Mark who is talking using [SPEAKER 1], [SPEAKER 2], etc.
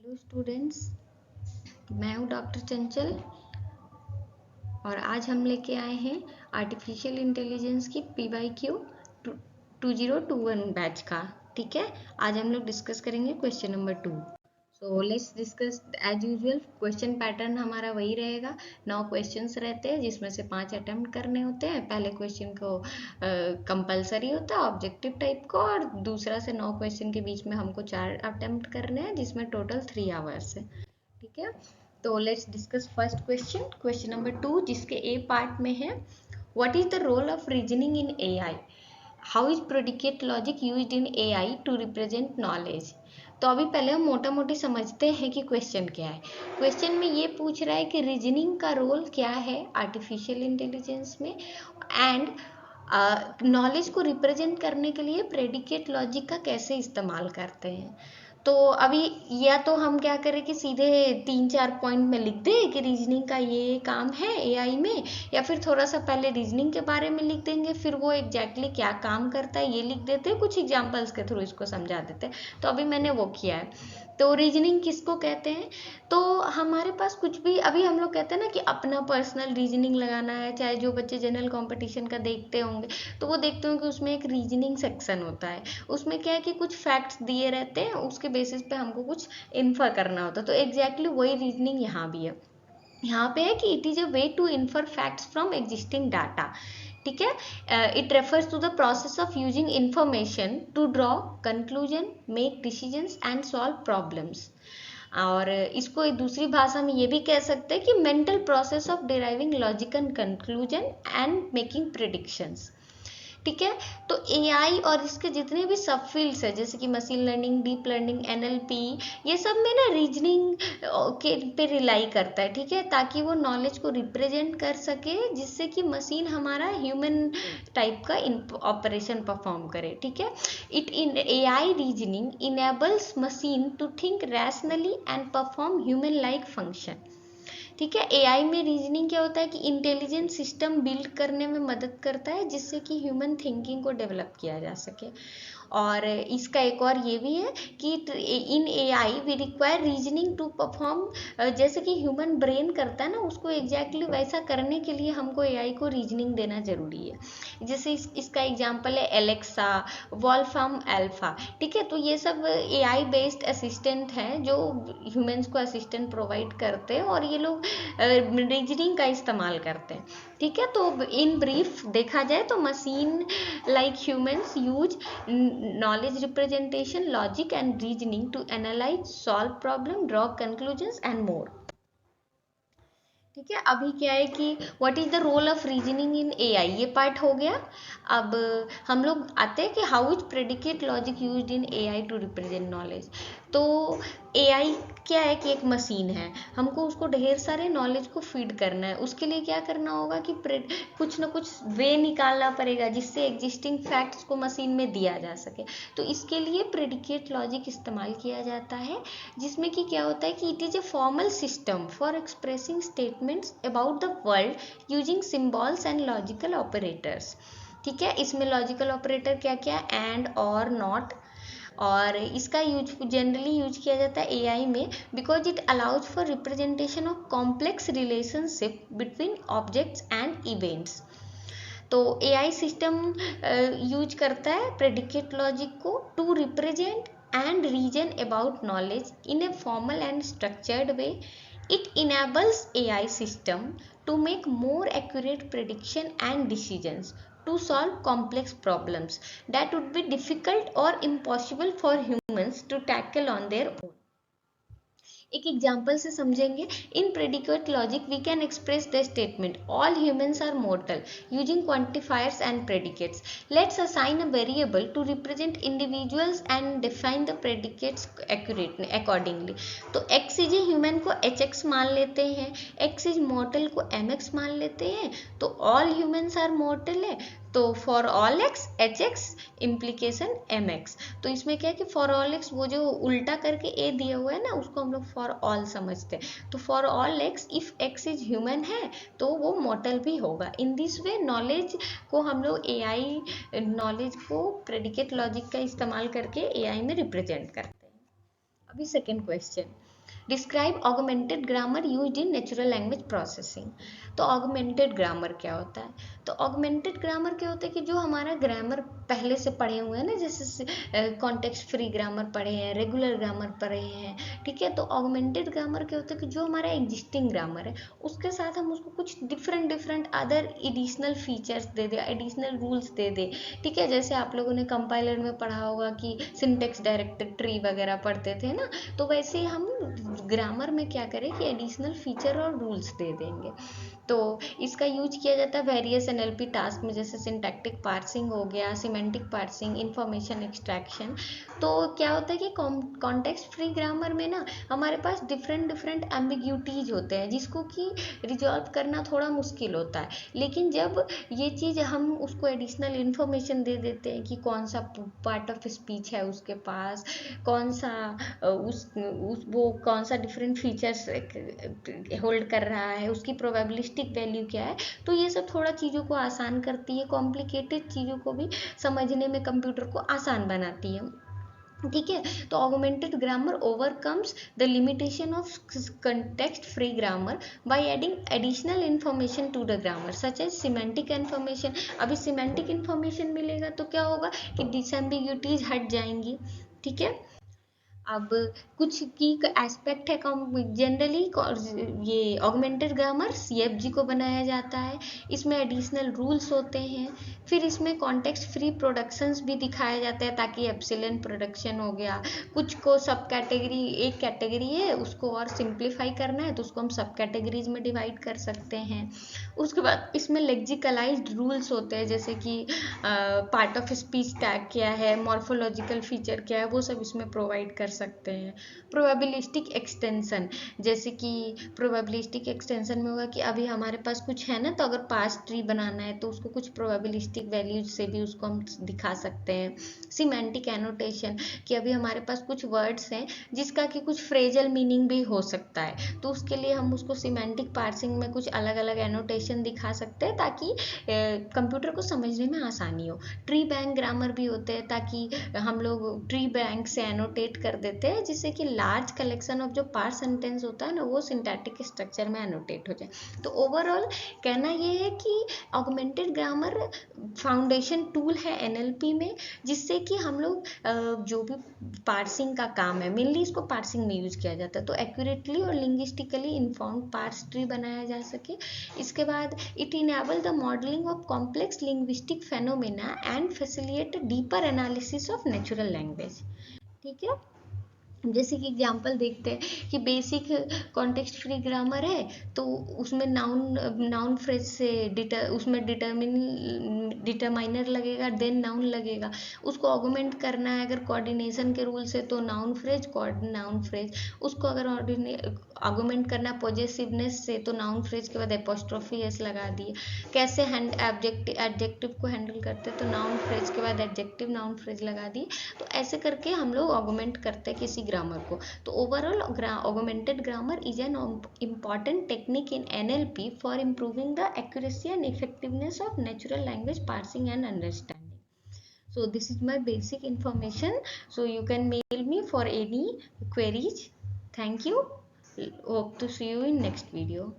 [SPEAKER 1] Hello students, मैं हूँ doctor चंचल और आज हम लेके आए हैं आर्टिफिशियल इंटेलिजेंस की PYQ 2021 बैच का। ठीक है, आज हम लोग डिस्कस करेंगे question number 2। So let's discuss as usual. Question pattern हमारा वही रहेगा। 9 क्वेश्चंस रहते हैं जिसमें से 5 अटेम्प्ट करने होते हैं। पहले क्वेश्चन को कंपलसरी होता है ऑब्जेक्टिव टाइप को, और दूसरा से 9 क्वेश्चन के बीच में हमको 4 अटेम्प्ट करने हैं जिसमें टोटल 3 आवर्स है। ठीक है, तो let's discuss first question, question number 2, जिसके ए पार्ट में है what is the role of reasoning in AI, how is predicate logic used in AI to represent knowledge. तो अभी पहले हम मोटा मोटी समझते हैं कि क्वेश्चन क्या है। क्वेश्चन में ये पूछ रहा है कि रीजनिंग का रोल क्या है आर्टिफिशियल इंटेलिजेंस में, एंड नॉलेज को रिप्रेजेंट करने के लिए प्रेडिकेट लॉजिक का कैसे इस्तेमाल करते हैं। तो अभी या तो हम क्या करें कि सीधे 3-4 पॉइंट में लिख दें कि रीजनिंग का ये काम है AI में, या फिर थोड़ा सा पहले रीजनिंग के बारे में लिख देंगे, फिर वो एग्जैक्टली क्या काम करता है ये लिख देते हैं, कुछ एग्जांपल्स के थ्रू इसको समझा देते हैं। तो अभी मैंने वो किया है। तो रीजनिंग किसको कहते हैं, तो हमारे पास कुछ भी, अभी हम लोग कहते हैं ना कि अपना पर्सनल रीजनिंग लगाना है, चाहे जो बच्चे जनरल कंपटीशन का देखते होंगे तो वो देखते होंगे कि उसमें एक रीजनिंग सेक्शन होता है। उसमें क्या है कि कुछ फैक्ट्स दिए रहते हैं, उसके बेसिस पे हमको कुछ इन्फर करना होता है। तो एग्जैक्टली वही रीजनिंग यहाँ भी है। यहाँ पे है कि it is a way to infer facts from existing data. ठीक है, it refers to the process of using information to draw conclusion, make decisions and solve problems. और इसको एक दूसरी भाषा में ये भी कह सकते हैं कि mental process of deriving logical conclusion and making predictions. ठीक है, तो AI और इसके जितने भी सब फील्ड्स है जैसे कि machine learning, deep learning, NLP, ये सब में ना रीजनिंग के पे रिलाई करता है। ठीक है, ताकि वो नॉलेज को रिप्रेजेंट कर सके जिससे कि मशीन हमारा ह्यूमन टाइप का ऑपरेशन परफॉर्म करे। ठीक है, it in AI reasoning enables machine to think rationally and perform human like function. ठीक है, AI में रीजनिंग क्या होता है कि इंटेलिजेंट सिस्टम बिल्ड करने में मदद करता है जिससे कि ह्यूमन थिंकिंग को डेवलप किया जा सके। और इसका एक और ये भी है कि in AI we require reasoning to perform, जैसे कि ह्यूमन ब्रेन करता है ना, उसको एग्जैक्टली वैसा करने के लिए हमको AI को रीजनिंग देना जरूरी है। जैसे इसका एग्जाम्पल है एलेक्सा, वॉल्फ्राम अल्फा। ठीक है, तो ये सब AI बेस्ड असिस्टेंट हैं जो ह्यूमंस को असिस्टेंट प्रोवाइड करते हैं और ये लोग रीजनिंग का इस्तेमाल करते हैं। ठीक है, तो इन ब्रीफ देखा जाए तो machine like humans use knowledge representation, logic and reasoning to analyze, solve problem, draw conclusions and more. ठीक है, अभी क्या है कि what is the role of reasoning in AI, ये पार्ट हो गया। अब हम लोग आते हैं कि how is predicate logic used in AI to represent knowledge. तो AI क्या है कि एक मशीन है, हमको उसको ढेर सारे नॉलेज को फीड करना है। उसके लिए क्या करना होगा कि कुछ ना कुछ वे निकालना पड़ेगा जिससे एग्जिस्टिंग फैक्ट्स को मशीन में दिया जा सके। तो इसके लिए प्रेडिकेट लॉजिक इस्तेमाल किया जाता है, जिसमें कि क्या होता है कि it is a formal system for expressing statements about the world using symbols and logical operators. ठीक है, इसमें लॉजिकल ऑपरेटर क्या क्या, एंड, और, नॉट। और इसका जनरली यूज किया जाता है AI में because it allows for representation of complex relationship between objects and events. तो AI सिस्टम यूज करता है प्रेडिकेट लॉजिक को to represent and reason about knowledge in a formal and structured way. It enables AI system to make more accurate prediction and decisions to solve complex problems that would be difficult or impossible for humans to tackle on their own. एक example से समझेंगे। In predicate logic we can express the statement all humans are mortal using quantifiers and predicates. Let's assign a variable to represent individuals and define the predicates accurately accordingly. तो x is a human को HX मान लेते हैं, x is mortal को MX मान लेते हैं। तो ऑल ह्यूमंस आर मोर्टल है, तो for all x HX implication MX। तो इसमें क्या है कि फॉर ऑल एक्स वो जो उल्टा करके A दिया हुआ है ना, उसको हम लोग फॉर ऑल समझते हैं। तो for all x if x is human है तो वो मॉर्टल भी होगा। इन दिस वे नॉलेज को हम लोग AI नॉलेज को प्रेडिकेट लॉजिक का इस्तेमाल करके AI में रिप्रेजेंट करते हैं। अभी second question, describe augmented grammar used in natural language processing. तो ऑगमेंटेड ग्रामर क्या होता है? तो ऑगमेंटेड ग्रामर क्या होता है कि जो हमारा ग्रामर पहले से पढ़े हुए हैं ना, जैसे कॉन्टेक्स्ट फ्री ग्रामर पढ़े हैं, रेगुलर ग्रामर पढ़े हैं, ठीक है। तो ऑगमेंटेड ग्रामर क्या होता है कि जो हमारा एग्जिस्टिंग ग्रामर है उसके साथ हम उसको कुछ different different other additional features दे दे, एडिशनल रूल्स दे दे, ठीक है। जैसे आप लोगों ने कंपाइलर में पढ़ा होगा कि सिंटेक्स डायरेक्टेड ट्री वगैरह पढ़ते थे ना, तो वैसे ही हम ग्रामर में क्या करें कि एडिशनल फीचर और रूल्स दे देंगे। तो इसका यूज किया जाता है वेरियस एनएलपी टास्क में, जैसे सिंटैक्टिक पार्सिंग हो गया, सिमेंटिक पार्सिंग, इंफॉर्मेशन एक्सट्रैक्शन। तो क्या होता है कि कॉन्टेक्स्ट फ्री ग्रामर में ना हमारे पास डिफरेंट डिफरेंट एम्बिग्यूटीज होते हैं जिसको कि रिजॉल्व करना थोड़ा मुश्किल होता है। लेकिन जब ये चीज़ हम उसको एडिशनल इंफॉर्मेशन दे देते हैं कि कौन सा पार्ट ऑफ स्पीच है उसके पास, कौन सा उस वो कौन सा डिफरेंट फीचर्स होल्ड कर रहा है, उसकी प्रोबेबिलिस्टिक वैल्यू क्या है, तो ये सब थोड़ा चीज़ों को आसान करती है, कॉम्प्लिकेटेड चीज़ों को भी समझने में कंप्यूटर को आसान बनाती है, ठीक है। तो augmented grammar overcomes the limitation of context free grammar by adding additional information to the grammar such as semantic information. अभी सिमेंटिक इन्फॉर्मेशन मिलेगा तो क्या होगा कि डिसएम्बिग्यूटीज हट जाएंगी, ठीक है। अब कुछ की एस्पेक्ट है, जनरली ये ऑगमेंटेड ग्रामर सीएफजी को बनाया जाता है, इसमें एडिशनल रूल्स होते हैं, फिर इसमें कॉन्टेक्स्ट फ्री प्रोडक्शंस भी दिखाया जाता है ताकि एप्सिलॉन प्रोडक्शन हो गया, कुछ को सब कैटेगरी, एक कैटेगरी है उसको और सिंप्लीफाई करना है तो उसको हम सब कैटेगरीज में डिवाइड कर सकते हैं। उसके बाद इसमें लेक्सिकलाइज्ड रूल्स होते हैं, जैसे कि पार्ट ऑफ स्पीच टैग क्या है, मॉर्फोलॉजिकल फीचर क्या है, वो सब इसमें प्रोवाइड कर सकते हैं। प्रोबेबिलिस्टिक एक्सटेंशन, जैसे कि प्रोबेबिलिस्टिक एक्सटेंशन में होगा कि अभी हमारे पास कुछ है ना, तो अगर पास ट्री बनाना है तो उसको कुछ प्रोबेबिलिस्टिक वैल्यूज से भी उसको हम दिखा सकते हैं। सिमेंटिक एनोटेशन, कि अभी हमारे पास कुछ वर्ड्स हैं जिसका कि कुछ फ्रेजल मीनिंग भी हो सकता है, तो उसके लिए हम उसको सिमेंटिक पार्सिंग में कुछ अलग अलग एनोटेशन दिखा सकते हैं ताकि कंप्यूटर को समझने में आसानी हो। ट्री बैंक ग्रामर भी होते हैं ताकि हम लोग ट्री बैंक से एनोटेट कर देते हैं जिससे कि लार्ज कलेक्शन ऑफ जो पार्ट सेंटेंस होता है ना वो सिंटैक्टिक स्ट्रक्चर में एनोटेट हो जाए। तो ओवरऑल कहना ये है कि ऑगमेंटेड ग्रामर फाउंडेशन टूल है एनएलपी में, जिससे कि हम लोग जो भी पार्सिंग का काम है, मेनली इसको पार्सिंग में यूज किया जाता है, तो एक्यूरेटली और लिंग्विस्टिकली इन्फॉर्म्ड पार्स ट्री बनाया जा सके। इसके बाद it enable the modelling of complex linguistic phenomena and facilitate deeper analysis of natural language, ठीक है। जैसे कि एग्जांपल देखते हैं कि बेसिक कॉन्टेक्स्ट फ्री ग्रामर है तो उसमें नाउन फ्रेज से उसमें डिटरमाइनर लगेगा, देन नाउन लगेगा, उसको ऑगमेंट करना है अगर कोऑर्डिनेशन के रूल से तो नाउन फ्रेज नाउन फ्रेज, उसको अगर ऑगमेंट करना है पॉजेसिवनेस से तो नाउन फ्रेज के बाद एपोस्ट्रोफी एस लगा दिए, कैसे एडजेक्टिव को हैंडल करते तो नाउन फ्रेज के बाद एडजेक्टिव नाउन फ्रेज लगा दिए। तो ऐसे करके हम लोग ऑगमेंट करते हैं किसी ग्रामर को। तो overall augmented grammar is an important technique in NLP for improving the accuracy and effectiveness of natural language parsing and understanding. So this is my basic information. So you can mail me for any queries. Thank you. Hope to see you in next video.